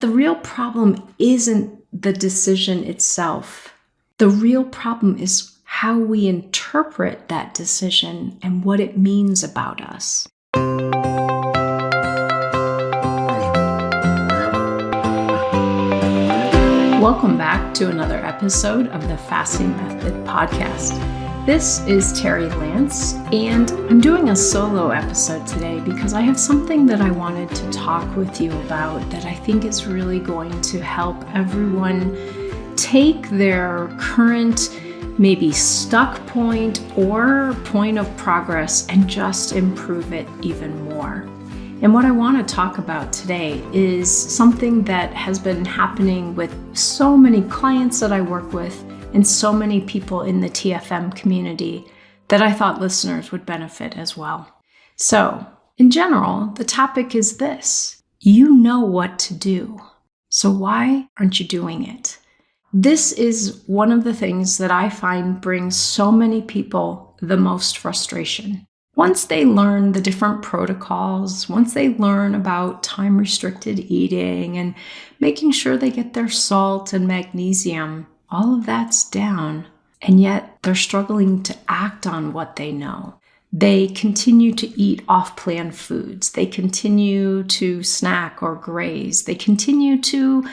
The real problem isn't the decision itself. The real problem is how we interpret that decision and what it means about us. Welcome back to another episode of the Fasting Method podcast. This is Terri Lance, and I'm doing a solo episode today because I have something that I wanted to talk with you about that I think is really going to help everyone take their current, maybe stuck point or point of progress and just improve it even more. And what I want to talk about today is something that has been happening with so many clients that I work with and so many people in the TFM community that I thought listeners would benefit as well. So, in general, the topic is this: you know what to do, so why aren't you doing it? This is one of the things that I find brings so many people the most frustration. Once they learn the different protocols, once they learn about time-restricted eating and making sure they get their salt and magnesium, all of that's down, and yet they're struggling to act on what they know. They continue to eat off-plan foods. They continue to snack or graze. They continue to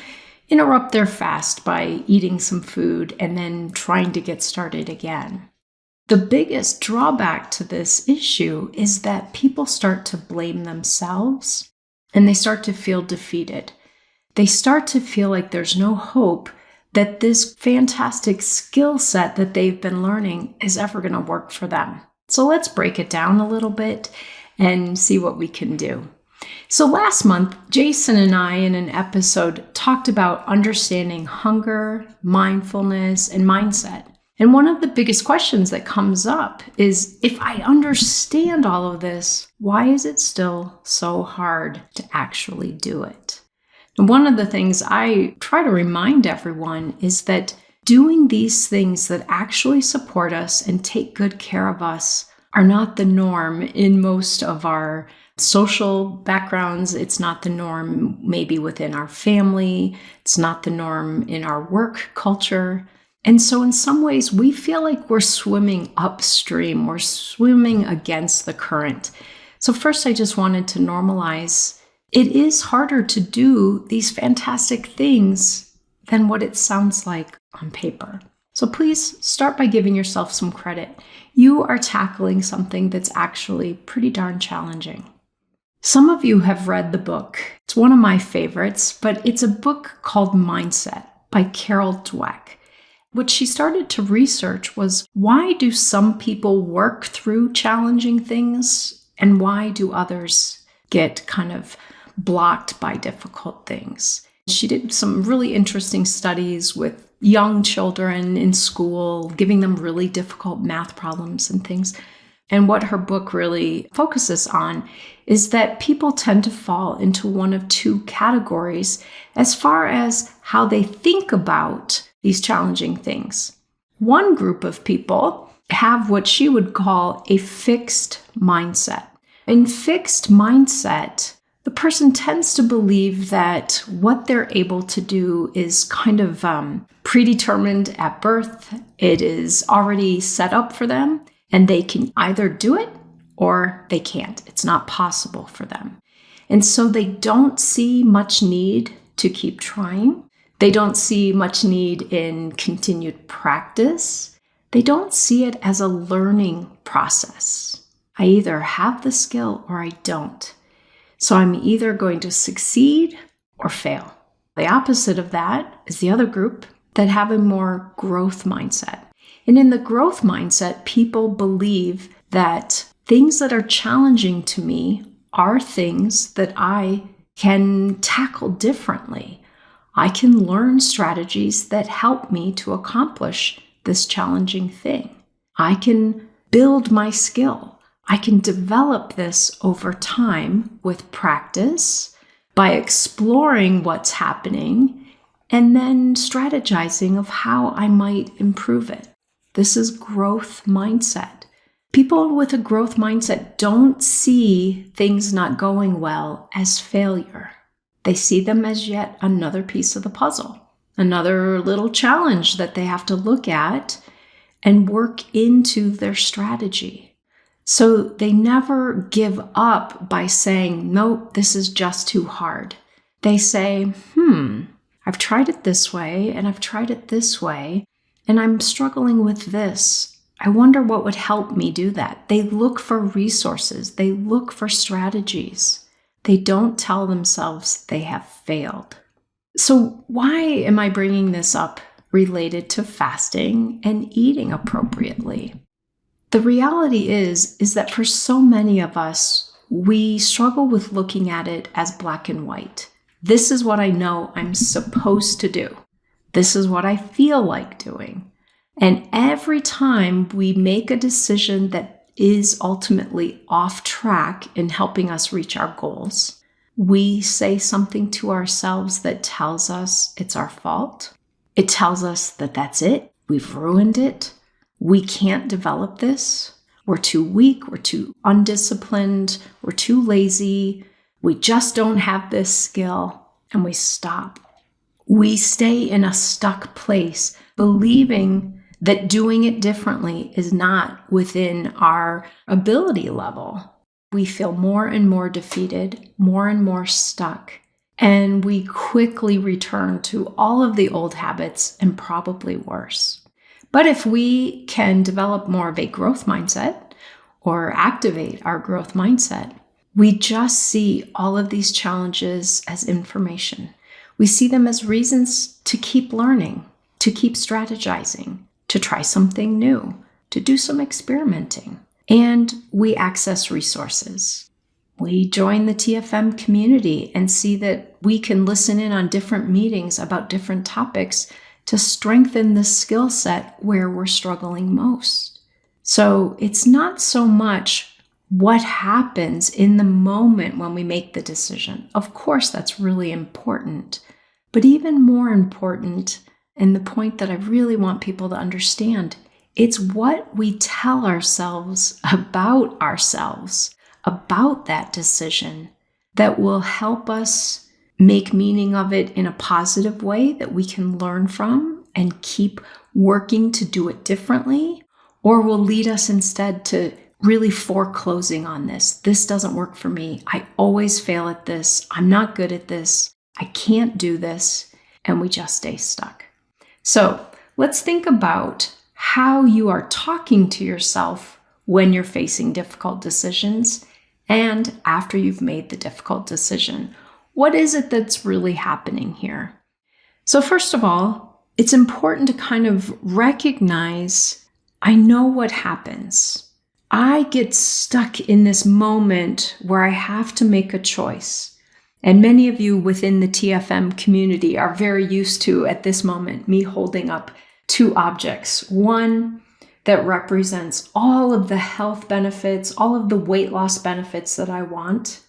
interrupt their fast by eating some food and then trying to get started again. The biggest drawback to this issue is that people start to blame themselves and they start to feel defeated. They start to feel like there's no hope that this fantastic skill set that they've been learning is ever going to work for them. So let's break it down a little bit and see what we can do. So last month, Jason and I in an episode talked about understanding hunger, mindfulness, and mindset. And one of the biggest questions that comes up is, if I understand all of this, why is it still so hard to actually do it? And one of the things I try to remind everyone is that doing these things that actually support us and take good care of us are not the norm in most of our social backgrounds. It's not the norm maybe within our family. It's not the norm in our work culture. And so in some ways, we feel like we're swimming upstream. We're swimming against the current. So first, I just wanted to normalize it is harder to do these fantastic things than what it sounds like on paper. So please start by giving yourself some credit. You are tackling something that's actually pretty darn challenging. Some of you have read the book. It's one of my favorites, but it's a book called Mindset by Dweck. What she started to research was, why do some people work through challenging things and why do others get kind of blocked by difficult things? She did some really interesting studies with young children in school, giving them really difficult math problems and things. And what her book really focuses on is that people tend to fall into one of two categories as far as how they think about these challenging things. One group of people have what she would call a fixed mindset. In fixed mindset, the person tends to believe that what they're able to do is kind of predetermined at birth. It is already set up for them, and they can either do it or they can't. It's not possible for them. And so they don't see much need to keep trying. They don't see much need in continued practice. They don't see it as a learning process. I either have the skill or I don't. So I'm either going to succeed or fail. The opposite of that is the other group that have a more growth mindset. And in the growth mindset, people believe that things that are challenging to me are things that I can tackle differently. I can learn strategies that help me to accomplish this challenging thing. I can build my skill. I can develop this over time with practice by exploring what's happening and then strategizing of how I might improve it. This is growth mindset. People with a growth mindset don't see things not going well as failure. They see them as yet another piece of the puzzle, another little challenge that they have to look at and work into their strategy. So they never give up by saying, nope, this is just too hard. They say, I've tried it this way and I've tried it this way, and I'm struggling with this. I wonder what would help me do that. They look for resources. They look for strategies. They don't tell themselves they have failed. So why am I bringing this up related to fasting and eating appropriately? The reality is that for so many of us, we struggle with looking at it as black and white. This is what I know I'm supposed to do. This is what I feel like doing. And every time we make a decision that is ultimately off track in helping us reach our goals, we say something to ourselves that tells us it's our fault. It tells us that that's it. We've ruined it. We can't develop this. We're too weak. We're too undisciplined. We're too lazy. We just don't have this skill. And we stop. We stay in a stuck place, believing that doing it differently is not within our ability level. We feel more and more defeated, more and more stuck, and we quickly return to all of the old habits and probably worse. But if we can develop more of a growth mindset or activate our growth mindset, we just see all of these challenges as information. We see them as reasons to keep learning, to keep strategizing, to try something new, to do some experimenting. And we access resources. We join the TFM community and see that we can listen in on different meetings about different topics to strengthen the skill set where we're struggling most. So it's not so much what happens in the moment when we make the decision. Of course, that's really important. But even more important, and the point that I really want people to understand, it's what we tell ourselves, about that decision, that will help us make meaning of it in a positive way that we can learn from and keep working to do it differently, or will lead us instead to really foreclosing on this. This doesn't work for me. I always fail at this. I'm not good at this. I can't do this. And we just stay stuck. So let's think about how you are talking to yourself when you're facing difficult decisions and after you've made the difficult decision. What is it that's really happening here? So first of all, it's important to kind of recognize, I know what happens. I get stuck in this moment where I have to make a choice. And many of you within the TFM community are very used to, at this moment, me holding up two objects. One that represents all of the health benefits, all of the weight loss benefits that I want.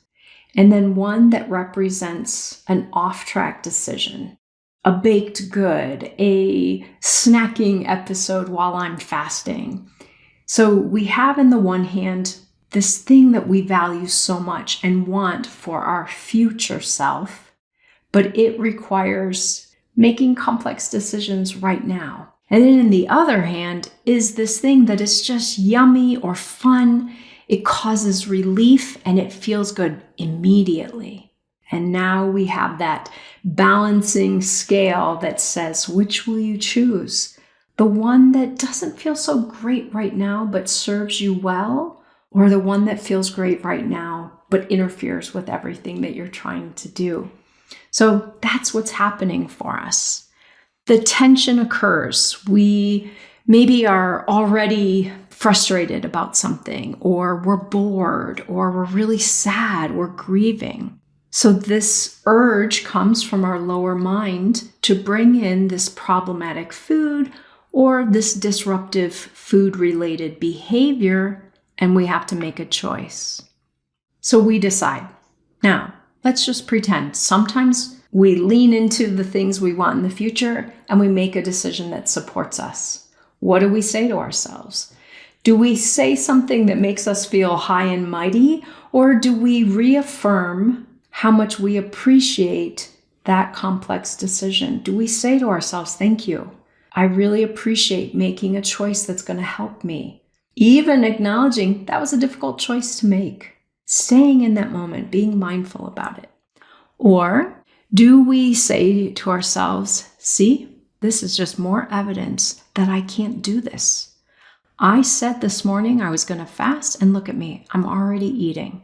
And then one that represents an off-track decision, a baked good, a snacking episode while I'm fasting. So we have in the one hand this thing that we value so much and want for our future self, but it requires making complex decisions right now. And then in the other hand is this thing that is just yummy or fun. It causes relief and it feels good immediately. And now we have that balancing scale that says, which will you choose? The one that doesn't feel so great right now, but serves you well, or the one that feels great right now, but interferes with everything that you're trying to do. So that's what's happening for us. The tension occurs. We maybe are already frustrated about something, or we're bored, or we're really sad, we're grieving. So this urge comes from our lower mind to bring in this problematic food or this disruptive food-related behavior, and we have to make a choice. So we decide. Now, let's just pretend. Sometimes we lean into the things we want in the future and we make a decision that supports us. What do we say to ourselves? Do we say something that makes us feel high and mighty, or do we reaffirm how much we appreciate that complex decision. Do we say to ourselves, thank you. I really appreciate making a choice that's going to help me. Even acknowledging that was a difficult choice to make. Staying in that moment, being mindful about it. Or do we say to ourselves, see, this is just more evidence that I can't do this. I said this morning I was going to fast, and look at me, I'm already eating.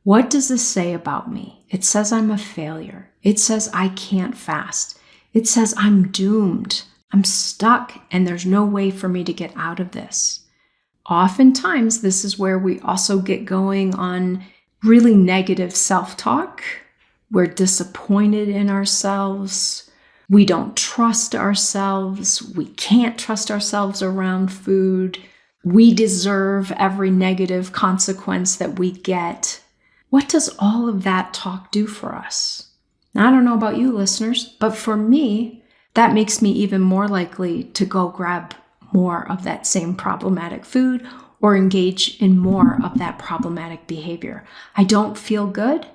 What does this say about me? It says I'm a failure. It says I can't fast. It says I'm doomed. I'm stuck, and there's no way for me to get out of this. Oftentimes, this is where we also get going on really negative self-talk. We're disappointed in ourselves. We don't trust ourselves. We can't trust ourselves around food. We deserve every negative consequence that we get. What does all of that talk do for us? Now, I don't know about you listeners, but for me, that makes me even more likely to go grab more of that same problematic food or engage in more of that problematic behavior. I don't feel good.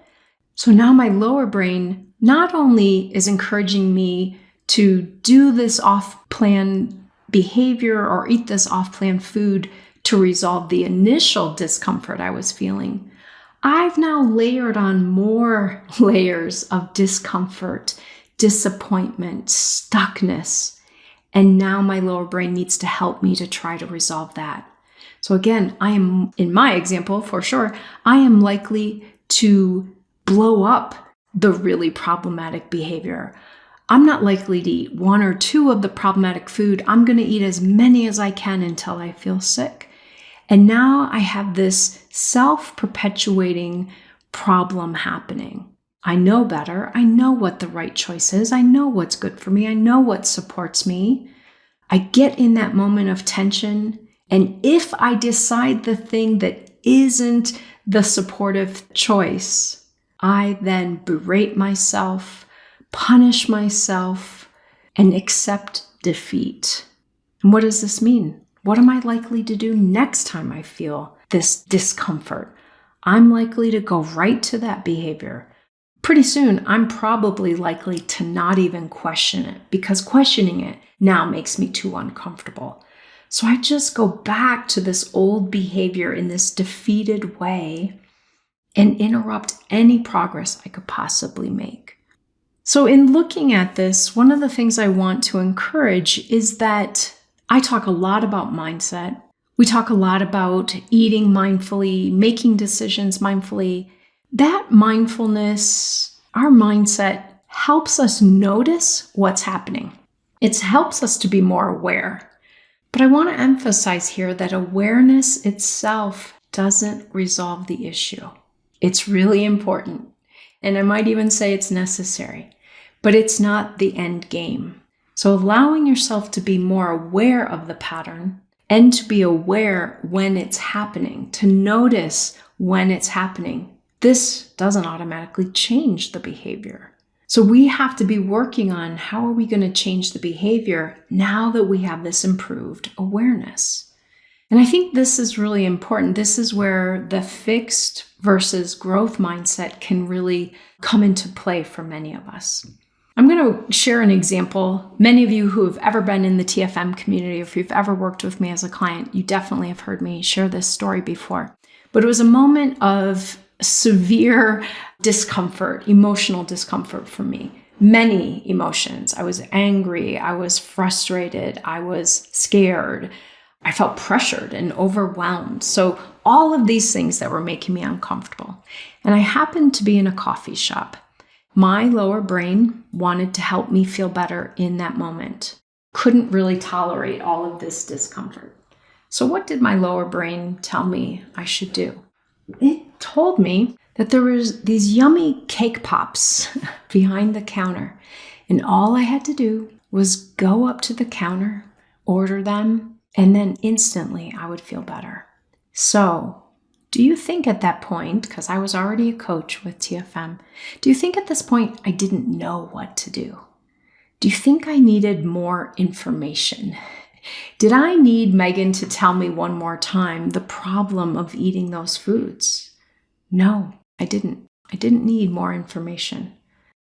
So now my lower brain not only is encouraging me to do this off-plan behavior or eat this off-plan food to resolve the initial discomfort I was feeling, I've now layered on more layers of discomfort, disappointment, stuckness, and now my lower brain needs to help me to try to resolve that. So again, I am, in my example, for sure, I am likely to blow up the really problematic behavior. I'm not likely to eat one or two of the problematic food. I'm going to eat as many as I can until I feel sick. And now I have this self-perpetuating problem happening. I know better. I know what the right choice is. I know what's good for me. I know what supports me. I get in that moment of tension. And if I decide the thing that isn't the supportive choice, I then berate myself, punish myself, and accept defeat. And what does this mean? What am I likely to do next time I feel this discomfort? I'm likely to go right to that behavior. Pretty soon, I'm probably likely to not even question it because questioning it now makes me too uncomfortable. So I just go back to this old behavior in this defeated way and interrupt any progress I could possibly make. So in looking at this, one of the things I want to encourage is that I talk a lot about mindset. We talk a lot about eating mindfully, making decisions mindfully. That mindfulness, our mindset, helps us notice what's happening. It helps us to be more aware. But I want to emphasize here that awareness itself doesn't resolve the issue. It's really important, and I might even say it's necessary, but it's not the end game. So allowing yourself to be more aware of the pattern and to be aware when it's happening, to notice when it's happening, this doesn't automatically change the behavior. So we have to be working on how are we going to change the behavior now that we have this improved awareness. And I think this is really important. This is where the fixed versus growth mindset can really come into play for many of us. I'm going to share an example. Many of you who have ever been in the TFM community, if you've ever worked with me as a client, you definitely have heard me share this story before. But it was a moment of severe discomfort, emotional discomfort for me. Many emotions. I was angry. I was frustrated. I was scared. I felt pressured and overwhelmed. So all of these things that were making me uncomfortable. And I happened to be in a coffee shop. My lower brain wanted to help me feel better in that moment. Couldn't really tolerate all of this discomfort. So what did my lower brain tell me I should do? It told me that there was these yummy cake pops behind the counter. And all I had to do was go up to the counter, order them, and then instantly I would feel better. So do you think at that point, because I was already a coach with TFM, do you think at this point I didn't know what to do? Do you think I needed more information? Did I need Megan to tell me one more time the problem of eating those foods? No, I didn't. I didn't need more information.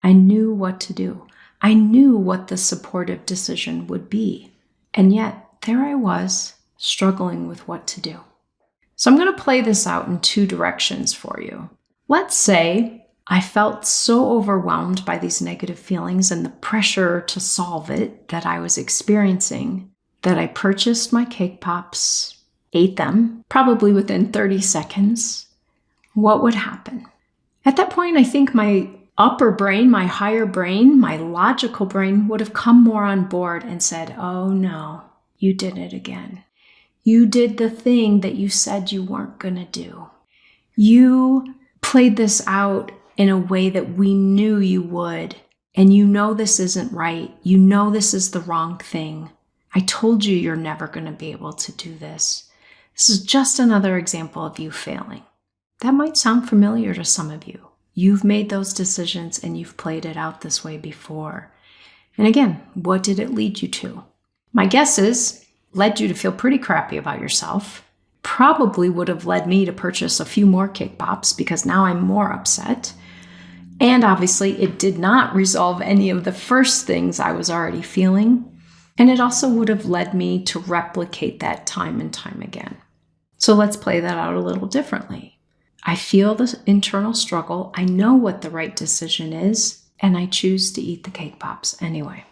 I knew what to do. I knew what the supportive decision would be. And yet, there I was, struggling with what to do. So I'm going to play this out in two directions for you. Let's say I felt so overwhelmed by these negative feelings and the pressure to solve it that I was experiencing that I purchased my cake pops, ate them, probably within 30 seconds. What would happen? At that point, I think my upper brain, my higher brain, my logical brain would have come more on board and said, oh no, you did it again. You did the thing that you said you weren't going to do. You played this out in a way that we knew you would, and you know this isn't right. You know this is the wrong thing. I told you you're never going to be able to do this. This is just another example of you failing. That might sound familiar to some of you. You've made those decisions and you've played it out this way before. And again, what did it lead you to? My guess is, led you to feel pretty crappy about yourself. Probably would have led me to purchase a few more cake pops because now I'm more upset. And obviously, it did not resolve any of the first things I was already feeling. And it also would have led me to replicate that time and time again. So let's play that out a little differently. I feel the internal struggle. I know what the right decision is, and I choose to eat the cake pops anyway.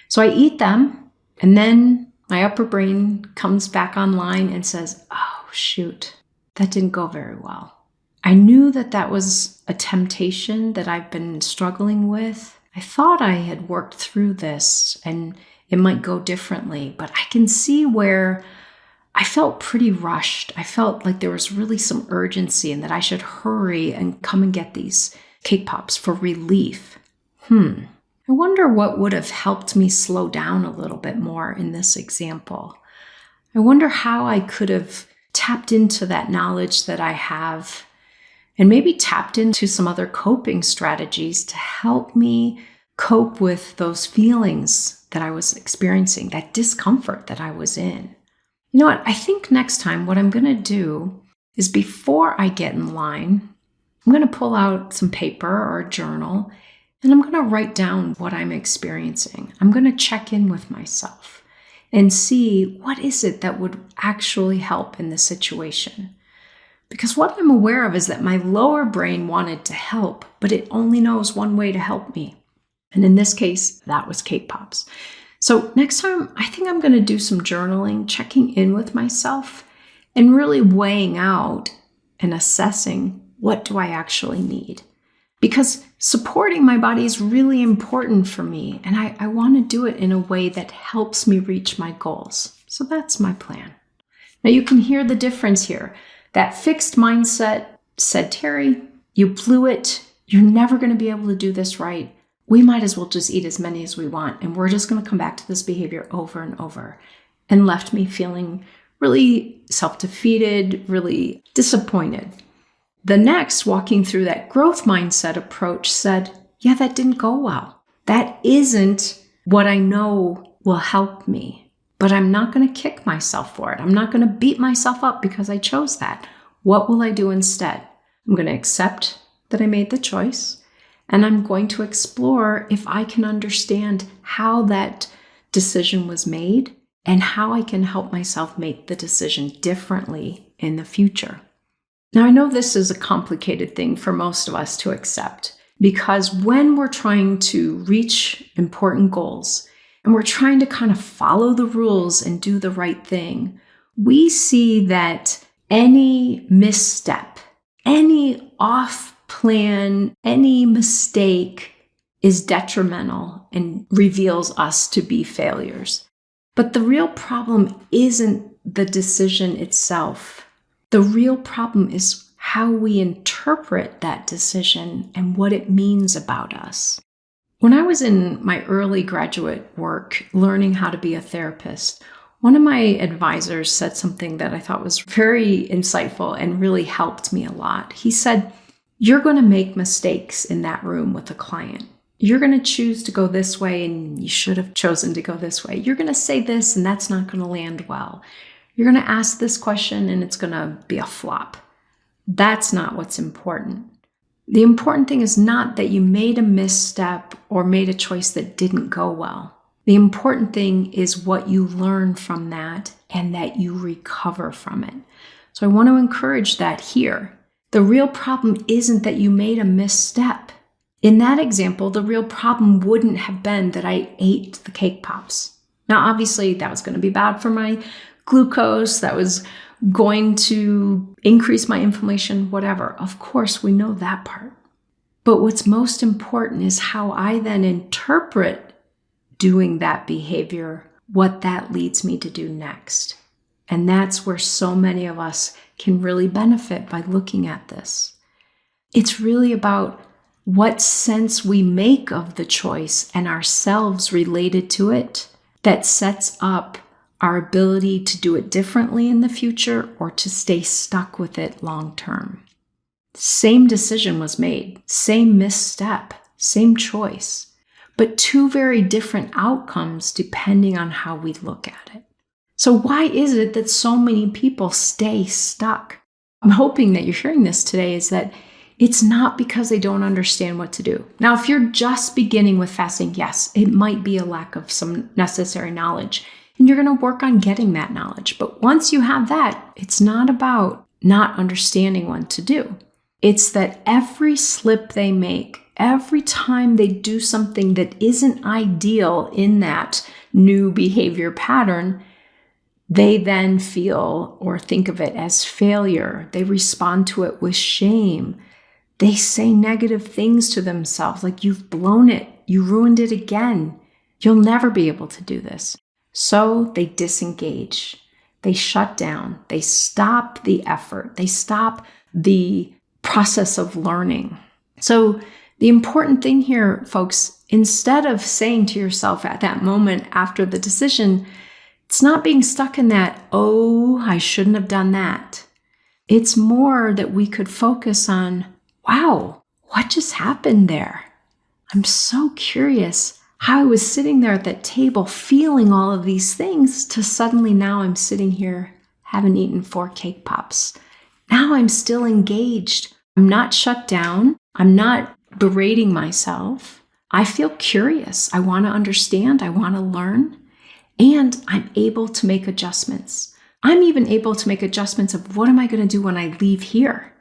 So I eat them, and then my upper brain comes back online and says, oh, shoot, that didn't go very well. I knew that that was a temptation that I've been struggling with. I thought I had worked through this and it might go differently, but I can see where I felt pretty rushed. I felt like there was really some urgency and that I should hurry and come and get these cake pops for relief. I wonder what would have helped me slow down a little bit more in this example. I wonder how I could have tapped into that knowledge that I have and maybe tapped into some other coping strategies to help me cope with those feelings that I was experiencing, that discomfort that I was in. You know what? I think next time what I'm going to do is before I get in line, I'm going to pull out some paper or a journal and I'm going to write down what I'm experiencing. I'm going to check in with myself and see what is it that would actually help in this situation. Because what I'm aware of is that my lower brain wanted to help, but it only knows one way to help me. And in this case, that was cake pops. So next time, I think I'm going to do some journaling, checking in with myself, and really weighing out and assessing what do I actually need. Because supporting my body is really important for me, and I want to do it in a way that helps me reach my goals. So that's my plan. Now you can hear the difference here. That fixed mindset said, Terri, you blew it. You're never going to be able to do this right. We might as well just eat as many as we want, and we're just going to come back to this behavior over and over, and left me feeling really self-defeated, really disappointed. The next, walking through that growth mindset approach, said, yeah, that didn't go well. That isn't what I know will help me, but I'm not going to kick myself for it. I'm not going to beat myself up because I chose that. What will I do instead? I'm going to accept that I made the choice. And I'm going to explore if I can understand how that decision was made and how I can help myself make the decision differently in the future. Now, I know this is a complicated thing for most of us to accept because when we're trying to reach important goals and we're trying to kind of follow the rules and do the right thing, we see that any misstep, any off plan, any mistake is detrimental and reveals us to be failures. But the real problem isn't the decision itself. The real problem is how we interpret that decision and what it means about us. When I was in my early graduate work, learning how to be a therapist, one of my advisors said something that I thought was very insightful and really helped me a lot. He said, you're going to make mistakes in that room with a client. You're going to choose to go this way and you should have chosen to go this way. You're going to say this and that's not going to land well. You're going to ask this question and it's going to be a flop. That's not what's important. The important thing is not that you made a misstep or made a choice that didn't go well. The important thing is what you learn from that and that you recover from it. So I want to encourage that here. The real problem isn't that you made a misstep. In that example, the real problem wouldn't have been that I ate the cake pops. Now, obviously, that was going to be bad for my glucose. That was going to increase my inflammation, whatever. Of course, we know that part. But what's most important is how I then interpret doing that behavior, what that leads me to do next. And that's where so many of us can really benefit by looking at this. It's really about what sense we make of the choice and ourselves related to it that sets up our ability to do it differently in the future or to stay stuck with it long term. Same decision was made, same misstep, same choice, but two very different outcomes depending on how we look at it. So why is it that so many people stay stuck? I'm hoping that you're hearing this today is that it's not because they don't understand what to do. Now, if you're just beginning with fasting, yes, it might be a lack of some necessary knowledge, and you're going to work on getting that knowledge. But once you have that, it's not about not understanding what to do. It's that every slip they make, every time they do something that isn't ideal in that new behavior pattern, they then feel or think of it as failure. They respond to it with shame. They say negative things to themselves, like, you've blown it, you ruined it again. You'll never be able to do this. So they disengage. They shut down. They stop the effort. They stop the process of learning. So the important thing here, folks, instead of saying to yourself at that moment after the decision, it's not being stuck in that, oh, I shouldn't have done that. It's more that we could focus on, wow, what just happened there? I'm so curious how I was sitting there at that table feeling all of these things to suddenly now I'm sitting here, haven't eaten 4 cake pops. Now I'm still engaged. I'm not shut down. I'm not berating myself. I feel curious. I want to understand. I want to learn. And I'm able to make adjustments. I'm even able to make adjustments of what am I going to do when I leave here?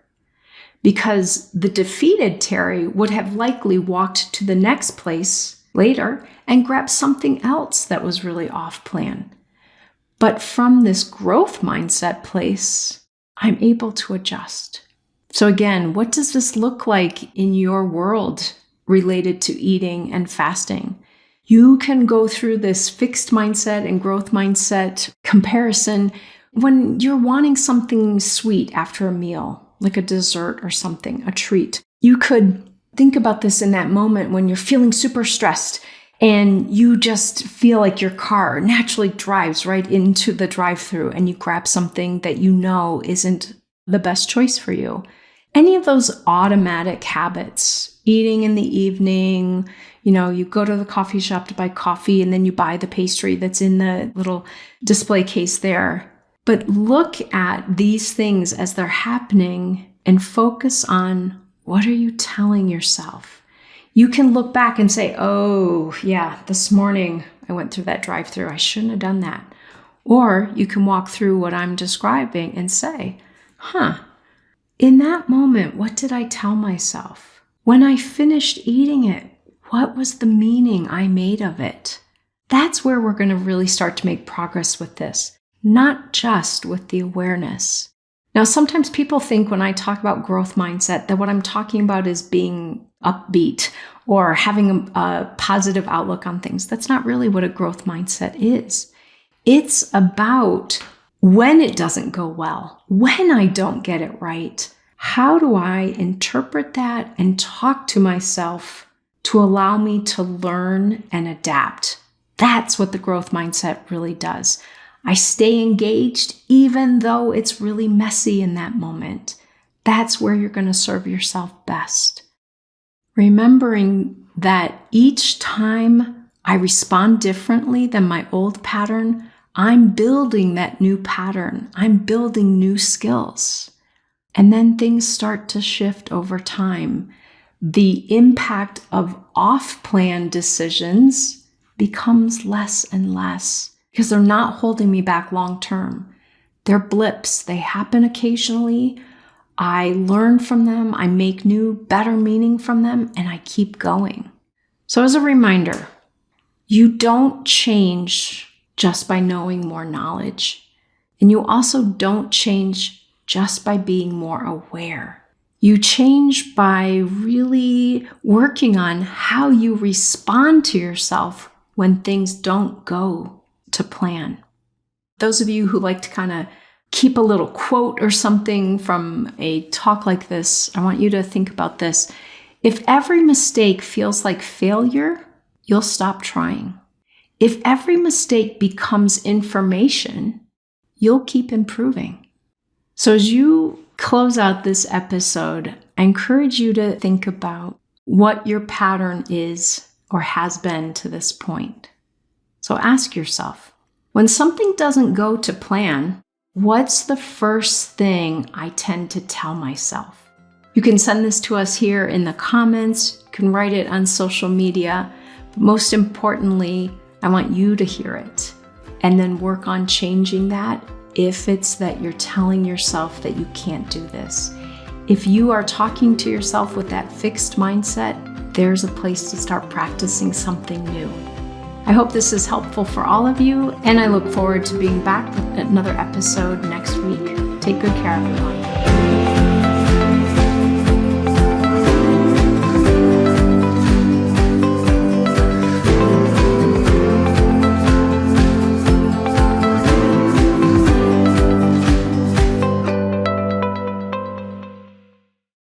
Because the defeated Terri would have likely walked to the next place later and grabbed something else that was really off plan. But from this growth mindset place, I'm able to adjust. So again, what does this look like in your world related to eating and fasting? You can go through this fixed mindset and growth mindset comparison when you're wanting something sweet after a meal, like a dessert or something, a treat. You could think about this in that moment when you're feeling super stressed and you just feel like your car naturally drives right into the drive-thru and you grab something that you know isn't the best choice for you. Any of those automatic habits, eating in the evening, you go to the coffee shop to buy coffee and then you buy the pastry that's in the little display case there. But look at these things as they're happening and focus on what are you telling yourself? You can look back and say, oh, yeah, this morning I went through that drive-thru. I shouldn't have done that. Or you can walk through what I'm describing and say, in that moment, what did I tell myself? When I finished eating it, what was the meaning I made of it? That's where we're going to really start to make progress with this, not just with the awareness. Now, sometimes people think when I talk about growth mindset that what I'm talking about is being upbeat or having a positive outlook on things. That's not really what a growth mindset is. It's about when it doesn't go well, when I don't get it right, how do I interpret that and talk to myself to allow me to learn and adapt? That's what the growth mindset really does. I stay engaged even though it's really messy in that moment. That's where you're going to serve yourself best. Remembering that each time I respond differently than my old pattern, I'm building that new pattern. I'm building new skills. And then things start to shift over time. The impact of off-plan decisions becomes less and less because they're not holding me back long term. They're blips. They happen occasionally. I learn from them. I make new, better meaning from them, and I keep going. So as a reminder, you don't change just by knowing more knowledge. And you also don't change just by being more aware. You change by really working on how you respond to yourself when things don't go to plan. Those of you who like to kind of keep a little quote or something from a talk like this, I want you to think about this. If every mistake feels like failure, you'll stop trying. If every mistake becomes information, you'll keep improving. So as you close out this episode, I encourage you to think about what your pattern is or has been to this point. So ask yourself, when something doesn't go to plan, what's the first thing I tend to tell myself? You can send this to us here in the comments. You can write it on social media. But most importantly, I want you to hear it and then work on changing that if it's that you're telling yourself that you can't do this. If you are talking to yourself with that fixed mindset, there's a place to start practicing something new. I hope this is helpful for all of you, and I look forward to being back with another episode next week. Take good care, everyone.